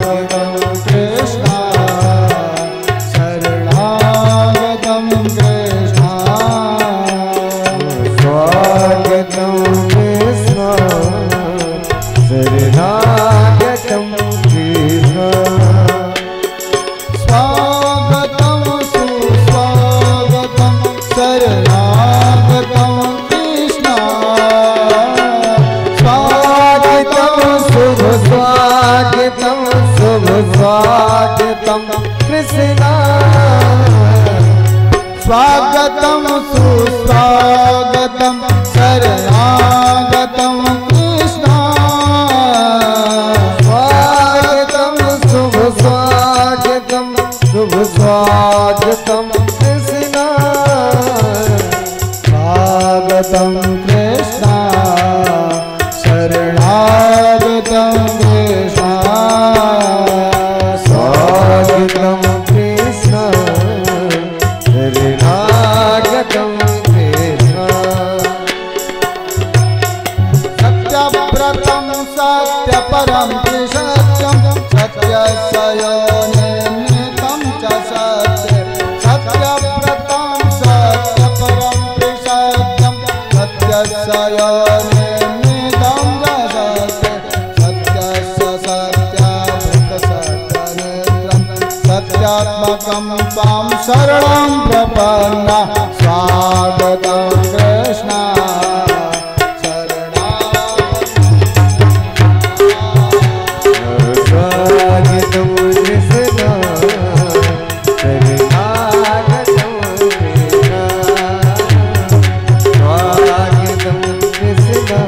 कृष्णा शरणागतं कृष्णा स्वागतं कृष्णा शरणागतं कृष्णा स्वागतं सुस्वागतं शरणागतं कृष्णा स्वागतं शुभ स्वागतं शुभ स्वागतं कृष्णा स्वागतं सुस्वागतं शरणागतं कृष्णा स्वागतं शुभ स्वागतं शुभ स्वागतं कृष्णा स्वागतं कृष्णा शरणागतं कृष्णा स्वागतं कृष्णा शरणागतं कृष्णा सत्यव्रतं सत्यपरं त्रिसत्यं सत्यस्योनिमित्तं च सत्यं सत्यव्रतं सत्यपरं त्रिसत्यं सत्यस्योनिमित्तं च सत्यं सत्यस्य सत्याव्रतसत्यनेत्रं सत्यात्मकं त्वां शरणं प्रपन्ना स्वागतं कृष्णा स्वागतं कृष्णा शरणागतं कृष्णा स्वागतं कृष्णा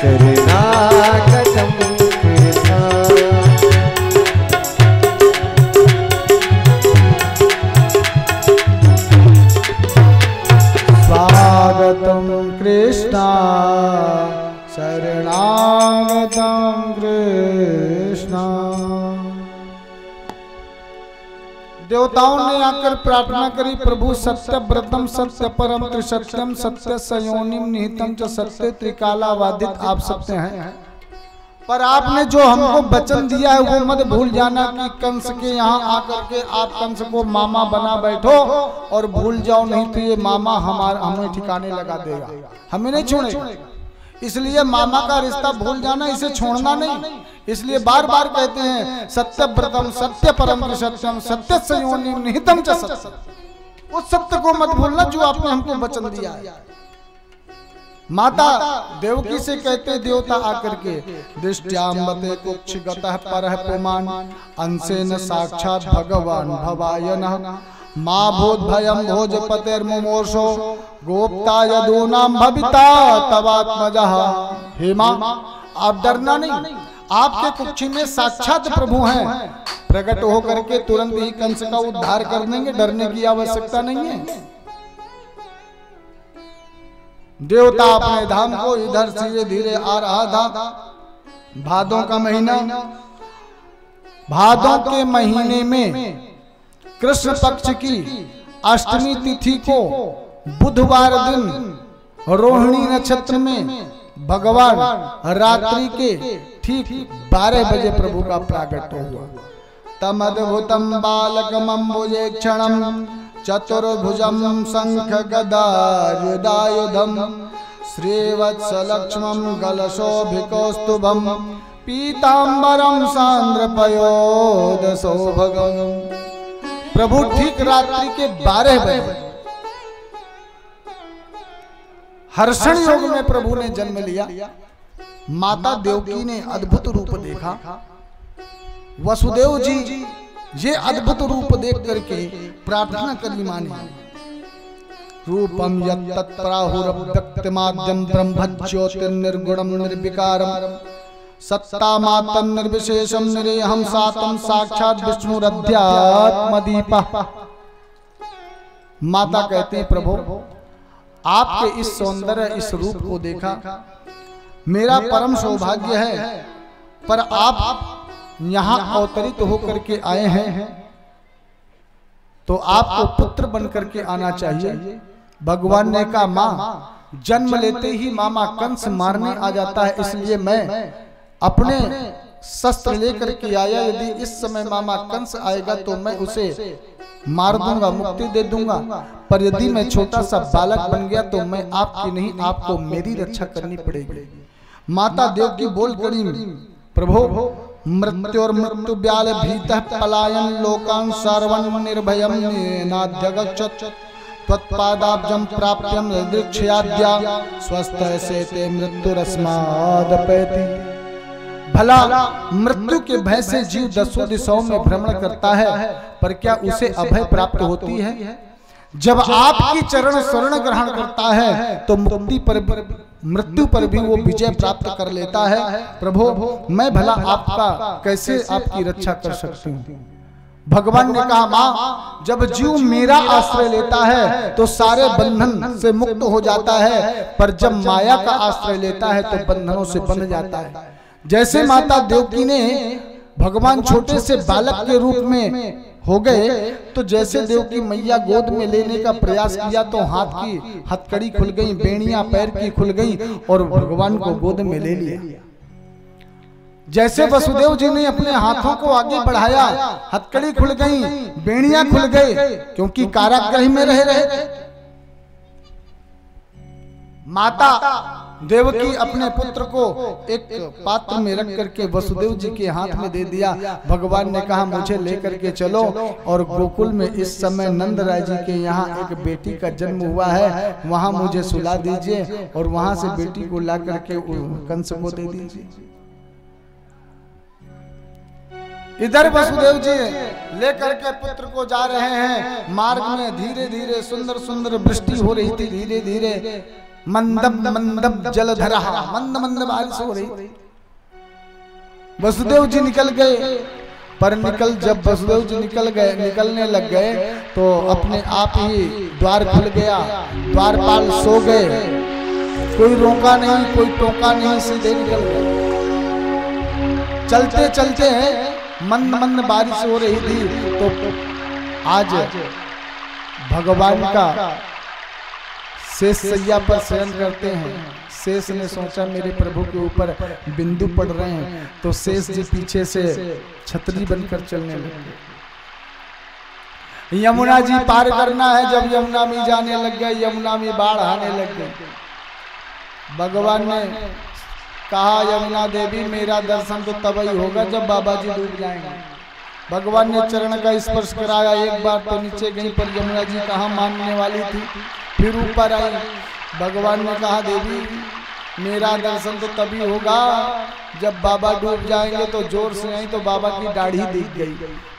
शरणागतं कृष्णा स्वागतं कृष्णा शरणागतं कृष्णा। देवताओं ने आकर प्रार्थना करी, प्रभु सत्यव्रतम सत्यपरम त्रिसत्यम सत्य सयोनिम निहितम च सत्य त्रिकालावादित आप सत्य हैं, पर आपने जो हमको वचन दिया है वो मत भूल जाना कि कंस के यहाँ आकर के आप कंस को मामा बना बैठो और भूल जाओ, नहीं तो ये मामा हमें ठिकाने लगा देगा, हमें नहीं छोड़ेगा। इसलिए मामा का रिश्ता भूल जाना, इसे छोड़ना नहीं। इसलिए बार बार कहते हैं सत्यव्रतम सत्य परम सत्यम सत्य संयोनिम निहितम च सत्य। उस सत्य को मत भूलना जो आपने हमको वचन दिया है। माता देवकी से कहते देवता आकर के दृष्ट्यामते कुक्षिगतः परः पुमान् अंशेन साक्षात भगवान भवायनः माँ भूत भयम भोजपतेर्मुमोर्षो गोप्ता यदूनाम भविता तवात्मजः। हे माँ आप डरना नहीं, आपके कुक्षी में साक्षात प्रभु हैं, प्रकट होकर के तुरंत ही कंस का उद्धार कर देंगे, डरने की आवश्यकता नहीं है। देवता अपने धाम को इधर धीरे धीरे आ रहा था। भादों का महीना, भादों के महीने में कृष्ण पक्ष की अष्टमी तिथि को बुधवार दिन रोहिणी नक्षत्र में भगवान रात्रि के ठीक 12 बजे प्रभु का प्रागट्य हुआ। तमद्भुतं बालकमम्बुजे क्षणं चतुर्भुजं शंख गदायुधायुधं श्रीवत्सलक्ष्मं गलशोभिकौस्तुभं पीतांबरं सांद्रपयोदशोभगं। प्रभु ठीक रात्रि के 12 बजे हर्षण योग में प्रभु ने जन्म लिया। माता देवकी ने अद्भुत रूप देखा। वसुदेव जी ये अद्भुत रूप देख करके प्रार्थना करी माने, रूपम यत्तत्प्राहुरव्यक्तमाद्यं ब्रह्मज्योतिर्निर्गुणं निर्विकारं सत्तामात्रं निर्विशेषं निरेहं सातं साक्षात विष्णुरध्यात्मदीपः। माता कहती प्रभु आपके इस सौंदर्य इस रूप को देखा, मेरा परम सौभाग्य है, पर आप यहाँ अवतरित होकर के आए हैं तो आपको पुत्र बन करके आना चाहिए। भगवान ने कहा माँ जन्म लेते ही मामा कंस मारने आ जाता है, इसलिए मैं अपने शस्त्र लेकर के आया, यदि इस समय मामा कंस आएगा तो मैं उसे मार दूंगा, मुक्ति दे दूंगा, पर यदि मैं छोटा सा बालक बन गया तो मैं आपकी नहीं, आपको मेरी रक्षा करनी पड़ेगी। माता देवकी बोल करी, प्रभो मृत्यु और मृत्यु ब्याल भीतः पलायन लोकान सर्वं निर्भयं नाद्यगच्छत् त्वत्पादाब्जं प्राप्यं दृक्षयाद्या स्वस्थ से ते मृत्युरस्मादपैति। भला मृत्यु के भय से जीव दसों दिशाओं में भ्रमण करता है, पर क्या उसे अभय प्राप्त होती है? जब आपकी चरण शरण ग्रहण करता है तो मुक्ति पर मृत्यु पर भी वो विजय प्राप्त कर लेता है। प्रभु मैं भला आपका कैसे आपकी रक्षा कर सकती हूँ? भगवान ने कहा, माँ जब जीव मेरा आश्रय लेता है तो सारे बंधन से मुक्त हो जाता है, पर जब माया का आश्रय लेता है तो बंधनों से बंध जाता है। जैसे माता देवकी ने भगवान छोटे से बालक के रूप में हो गए, तो जैसे देवकी मैया गोद में लेने का प्रयास किया तो हाथ की हथकड़ी खुल गई, बेड़ियां पैर की खुल गई और भगवान को गोद में ले लिया। जैसे वसुदेव जी ने अपने हाथों को आगे बढ़ाया, हथकड़ी खुल गई, बेड़ियां खुल गई, क्योंकि कारागृह में रह रहे थे। माता देवकी अपने पुत्र को एक पात्र में रख करके वसुदेव जी के हाथ में दे दिया। भगवान ने कहा, मुझे लेकर के चलो और गोकुल में इस समय नंद राय जी के यहाँ एक बेटी का जन्म हुआ है, वहां मुझे सुला दीजिए और वहां से बेटी को ला करके कंस को दे दीजिए। इधर वसुदेव जी लेकर के पुत्र को जा रहे हैं। मार्ग में धीरे धीरे सुंदर सुंदर वृष्टि हो रही थी, धीरे धीरे मंदम मंदम जलधरा, मंद मंद बारिश हो रही थी। वसुदेव जी निकल गए, पर जब वसुदेव जी निकलने लग गए तो अपने आप ही द्वार खुल गया, द्वारपाल सो गए, कोई रोका नहीं, कोई टोका नहीं, सीधे निकल गए। चलते चलते मंद मंद बारिश हो रही थी, तो आज भगवान का शेष सैया पर शयन करते हैं। शेष ने सोचा मेरे प्रभु के ऊपर बिंदु पड़ रहे हैं, तो शेष जी पीछे से छतरी बनकर चलने लगे। यमुना जी पार करना है, जब यमुना में जाने लग गए, यमुना में बाढ़ आने लग गई। भगवान ने कहा, यमुना देवी मेरा दर्शन तो तब ही होगा जब बाबा जी डूब जाएंगे। भगवान ने चरण का स्पर्श कराया, एक बार तो नीचे गई, पर यमुना जी कहाँ मानने वाली थी, फिर ऊपर आई। भगवान ने कहा, देवी मेरा दर्शन तो तभी होगा जब बाबा डूब जाएंगे। तो जोर से आई तो बाबा की दाढ़ी दिख गई।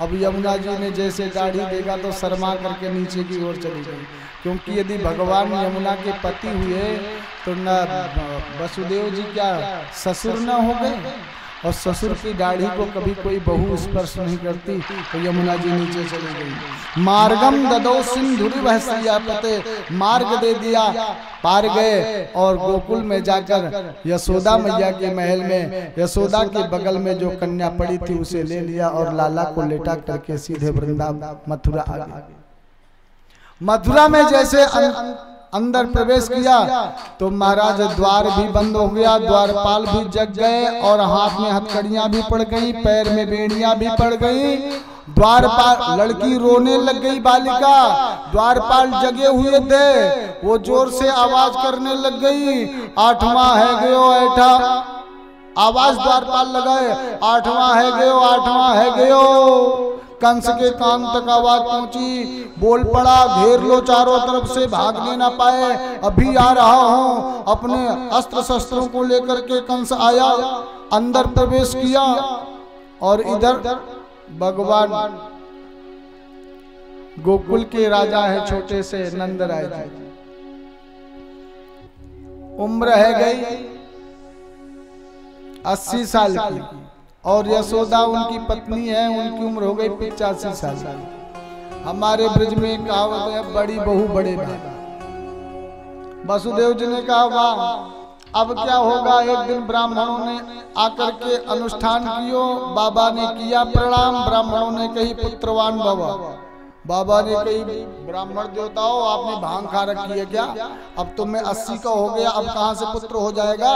अब यमुना जी ने जैसे दाढ़ी देखा तो शर्मा करके नीचे की ओर चली गई, क्योंकि यदि भगवान यमुना के पति हुए तो न वसुदेव जी क्या ससुर न हो गए, और ससुर की दाढ़ी को कभी कोई बहू स्पर्श नहीं करती। तो यमुना जी नीचे चली गई। मार्गम ददो सिंधुरिवहस्या पते, मार्ग दे दिया, पार गए और गोकुल में जाकर यशोदा मैया के महल में यशोदा के बगल में जो कन्या पड़ी थी उसे ले लिया और लाला को लेटा करके सीधे वृंदावन मथुरा आ गए। मथुरा में जैसे अंदर प्रवेश किया तो महाराज द्वार भी बंद हो गया, द्वारपाल भी जग गए और हाथ में हथकड़ियां भी पड़ गई, पैर में बेड़ियां भी पड़ गई। द्वारपाल, लड़की रोने लग गई, बालिका, द्वारपाल जगे हुए थे, वो जोर से आवाज करने लग गई, 8वां है गयो ऐठा। आवाज द्वारपाल लगाए, 8वां है गयो, 8वां है गयो। कंस के कान तक आवाज पहुंची, बोल पड़ा, घेर लो चारों तरफ से, भागने ना पाए, अभी आ रहा हूं। अपने अस्त्र शस्त्रों को लेकर के कंस आया, अंदर प्रवेश किया और इधर भगवान गोकुल के राजा है छोटे से नंद राय जी, उम्र है गई 80 साल की, और यशोदा उनकी पत्नी है, उनकी उम्र हो गई 85 साल। हमारे ब्रज में कहावत है, बड़ी बहू बड़े भाई। वसुदेव जी ने कहा, वाह अब क्या होगा। एक दिन ब्राह्मणों ने आकर के अनुष्ठान कियो, बाबा ने किया प्रणाम, ब्राह्मणों ने कही पुत्रवान बाबा। बाबा ने कही ब्राह्मण देवताओं आपने भांग खा रखी है क्या? अब तो मैं 80 का हो गया, अब कहाँ से पुत्र हो जाएगा?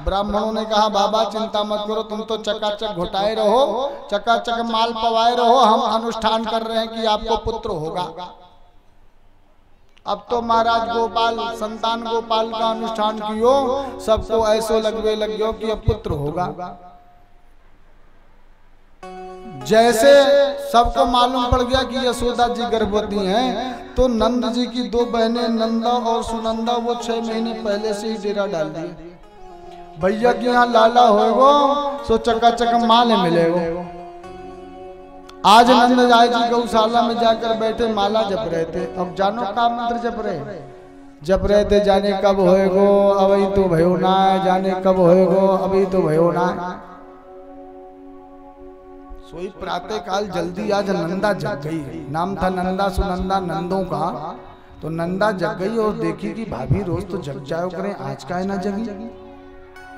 ब्राह्मणों ने कहा बाबा चिंता मत करो, तुम तो चकाचक घोटाए रहो, चकाचक माल पवाए रहो, हम अनुष्ठान कर रहे हैं कि आपको पुत्र होगा। अब तो महाराज गोपाल संतान गोपाल का अनुष्ठान कियो, सबको ऐसो लगवे लग गयो कि अब पुत्र होगा। जैसे सबको मालूम पड़ गया कि यशोदा जी गर्भवती हैं, तो नंद जी की दो बहनें नंदा और सुनंदा वो 6 महीने पहले से ही डेरा डाल दिए। भैया के यहाँ लाला होएगो सो चकाचक माल मिलेगो। आज नंद राय जी गौशाला में जाकर बैठे माला जप रहे थे। अब जानो का मंत्र जप रहे थे, जाने कब होएगो अभी तो भयो ना है, जाने कब होएगो अभी तो भयो ना है। सोई प्रातः काल जल्दी आज नंदा जग गई, नाम था नंदा सुनंदा नंदों का। तो नंदा जग गई और देखी कि भाभी रोज तो जग जाओ करें, आज का है ना जगी।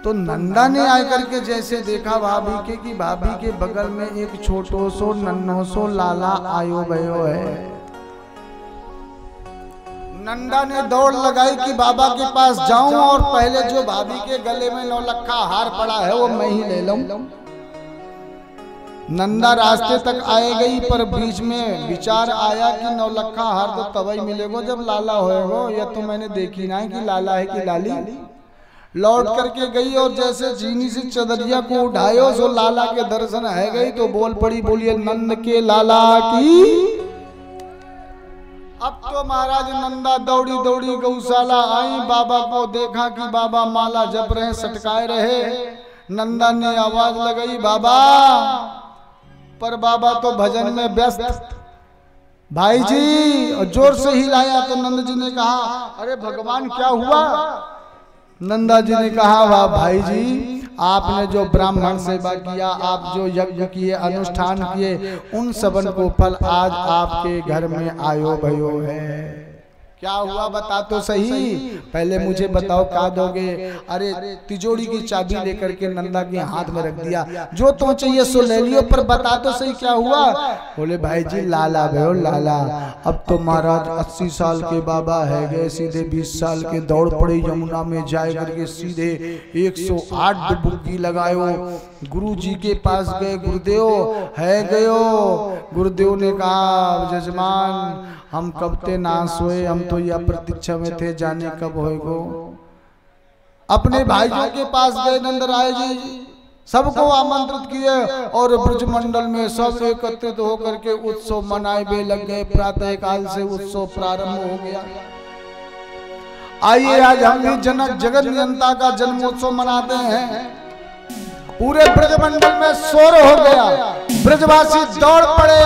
तो नंदा ने आकर के जैसे देखा भाभी के कि भाभी के बगल में एक छोटो सो नन्नो सो लाला आयो भयो है। नंदा ने दौड़ लगाई कि बाबा के पास जाऊं और पहले जो भाभी के गले में 9 लखा हार पड़ा है वो मैं ही ले लूं। नंदा रास्ते तक आए गई, पर बीच में विचार आया कि 9 लखा हार तो तभी मिलेगो जब लाला होएगो, या तो मैंने देखी ना है कि लाला है कि लाली। लौट करके गई और जैसे जीनी से चदरिया को उठायो सो लाला के दर्शन है गई। तो बोल पड़ी, बोलिए नंद के लाला की। अब तो महाराज नंदा दौड़ी दौड़ी गौशाला आई, बाबा को देखा कि बाबा माला जप रहे सटकाए रहे। नंदा ने आवाज लगाई बाबा, पर बाबा तो भजन में व्यस्त। भाई जी, और जोर से हिलाया तो नंद जी ने कहा अरे भगवान क्या हुआ? नंदा जी ने कहा वाह भाई जी, आपने जो ब्राह्मण सेवा किया, आप जो यज्ञ किए, अनुष्ठान किए, उन सबन को फल आज आपके घर में आयो भयो है। क्या हुआ बता तो सही, पहले मुझे बताओ क्या दोगे? अरे तिजोरी की चाबी लेकर के नंदा के हाथ में रख दिया, जो तो चाहिए सो ले लियो, पर बता तो सही क्या हुआ? बोले भाई जी लाला भयो लाला। अब तो महाराज 80 साल के बाबा है गए, सीधे 20 साल के दौड़ पड़े यमुना में जाए करके सीधे 108 डुबकी लगायो। गुरु जी के पास गए, गुरुदेव है गयो। गुरुदेव ने कहा जजमान हम कब ते ना सोए, हम तो यह प्रतीक्षा में थे जाने कब होएगो। अपने भाइयों के पास गए नंदराय जी, सबको आमंत्रित किए और ब्रजमंडल में सब एकत्रित होकर के उत्सव मनाए लग गए। प्रातः काल से उत्सव प्रारंभ हो गया। आइए आज हम भी जनक जगत नियंता का जन्मोत्सव मनाते हैं। पूरे ब्रजमंडल में शोर हो गया, ब्रजवासी दौड़ पड़े